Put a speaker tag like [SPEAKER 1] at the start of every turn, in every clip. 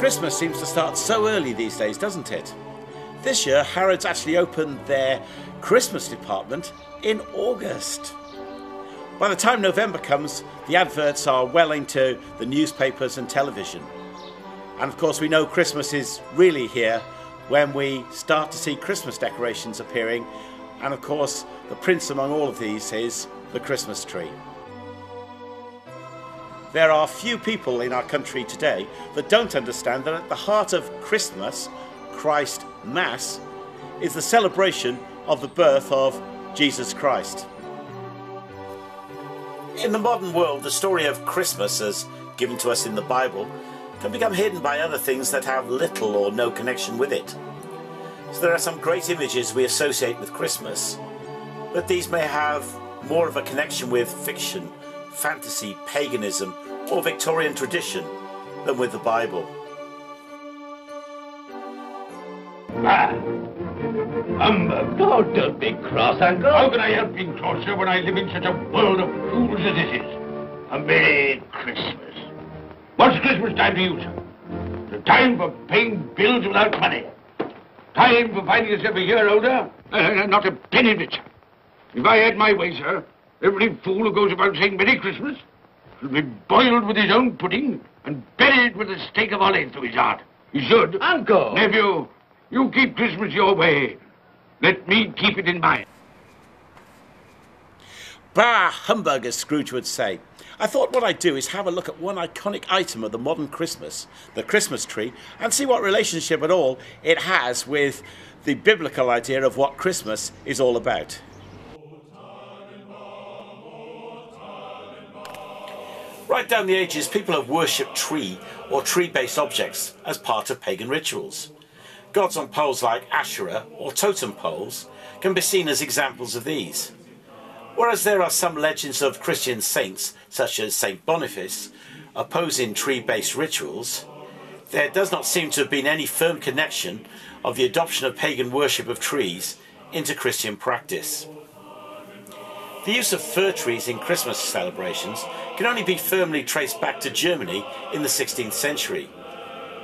[SPEAKER 1] Christmas seems to start so early these days, doesn't it? This year, Harrods actually opened their Christmas department in August. By the time November comes, the adverts are well into the newspapers and television. And of course, we know Christmas is really here when we start to see Christmas decorations appearing. And of course, the prince among all of these is the Christmas tree. There are few people in our country today that don't understand that at the heart of Christmas, Christ Mass, is the celebration of the birth of Jesus Christ. In the modern world, the story of Christmas, as given to us in the Bible, can become hidden by other things that have little or no connection with it. So there are some great images we associate with Christmas, but these may have more of a connection with fiction, fantasy, paganism, or Victorian tradition than with the Bible.
[SPEAKER 2] Humbug! Oh, don't be cross, Uncle. How can I help being cross, sir, when I live in such a world of fools as this is? A Merry Christmas. What's Christmas time to you, sir? The time for paying bills without money. Time for finding yourself a year older? Not a penny of it, sir. If I had my way, sir, every fool who goes about saying Merry Christmas should be boiled with his own pudding and buried with a stake of olive through his heart. He should.
[SPEAKER 3] Uncle!
[SPEAKER 2] Nephew, you keep Christmas your way. Let me keep it in mine.
[SPEAKER 1] Bah, humbug, as Scrooge would say. I thought what I'd do is have a look at one iconic item of the modern Christmas, the Christmas tree, and see what relationship at all it has with the biblical idea of what Christmas is all about. Right down the ages, people have worshipped tree or tree-based objects as part of pagan rituals. Gods on poles like Asherah or totem poles can be seen as examples of these. Whereas there are some legends of Christian saints, such as Saint Boniface, opposing tree-based rituals, there does not seem to have been any firm connection of the adoption of pagan worship of trees into Christian practice. The use of fir trees in Christmas celebrations can only be firmly traced back to Germany in the 16th century.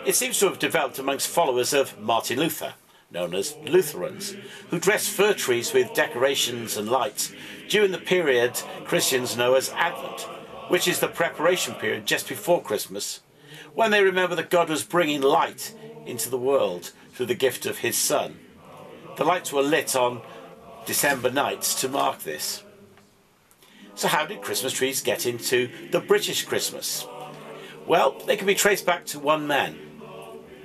[SPEAKER 1] It seems to have developed amongst followers of Martin Luther, known as Lutherans, who dressed fir trees with decorations and lights during the period Christians know as Advent, which is the preparation period just before Christmas, when they remember that God was bringing light into the world through the gift of his Son. The lights were lit on December nights to mark this. So how did Christmas trees get into the British Christmas? Well, they can be traced back to one man,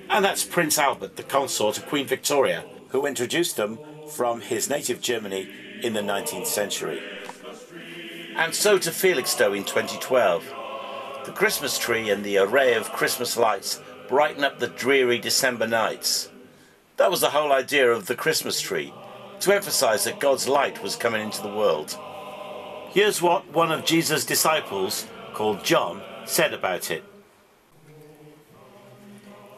[SPEAKER 1] and that's Prince Albert, the consort of Queen Victoria, who introduced them from his native Germany in the 19th century. And so to Felixstowe in 2012. The Christmas tree and the array of Christmas lights brighten up the dreary December nights. That was the whole idea of the Christmas tree, to emphasise that God's light was coming into the world. Here's what one of Jesus' disciples, called John, said about it.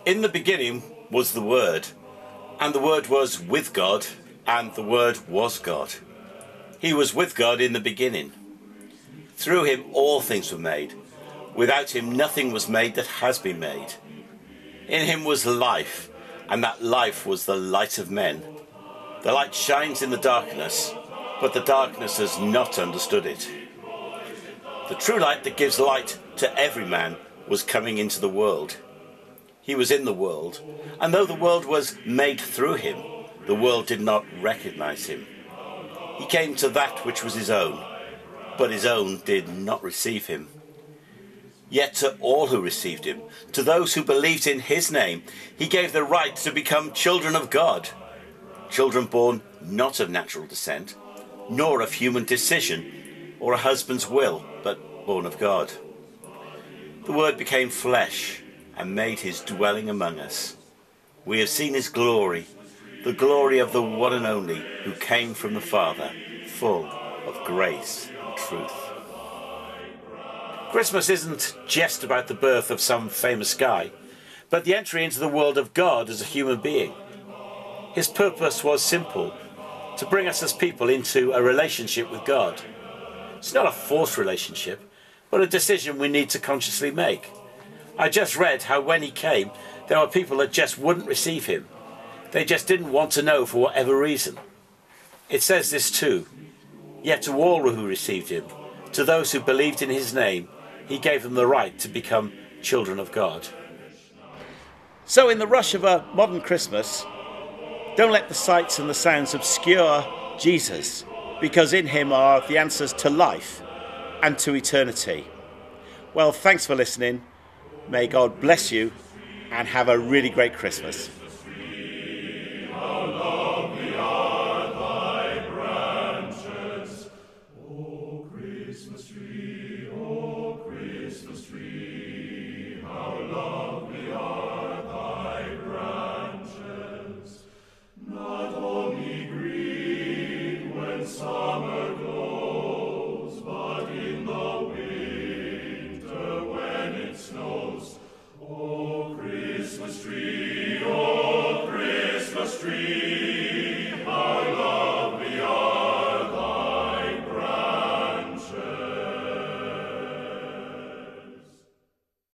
[SPEAKER 1] In the beginning was the Word, and the Word was with God, and the Word was God. He was with God in the beginning. Through him all things were made. Without him nothing was made that has been made. In him was life, and that life was the light of men. The light shines in the darkness, but the darkness has not understood it. The true light that gives light to every man was coming into the world. He was in the world, and though the world was made through him, the world did not recognize him. He came to that which was his own, but his own did not receive him. Yet to all who received him, to those who believed in his name, he gave the right to become children of God. Children born not of natural descent, nor of human decision or a husband's will, but born of God. The Word became flesh and made his dwelling among us. We have seen his glory, the glory of the one and only who came from the Father, full of grace and truth. Christmas isn't just about the birth of some famous guy, but the entry into the world of God as a human being. His purpose was simple: to bring us as people into a relationship with God. It's not a forced relationship, but a decision we need to consciously make. I just read how when he came, There were people that just wouldn't receive him. They just didn't want to know for whatever reason. It says this too, yet to all who received him, to those who believed in his name, he gave them the right to become children of God. So in the rush of a modern Christmas, don't let the sights and the sounds obscure Jesus, because in him are the answers to life and to eternity. Well, thanks for listening. May God bless you and have a really great Christmas.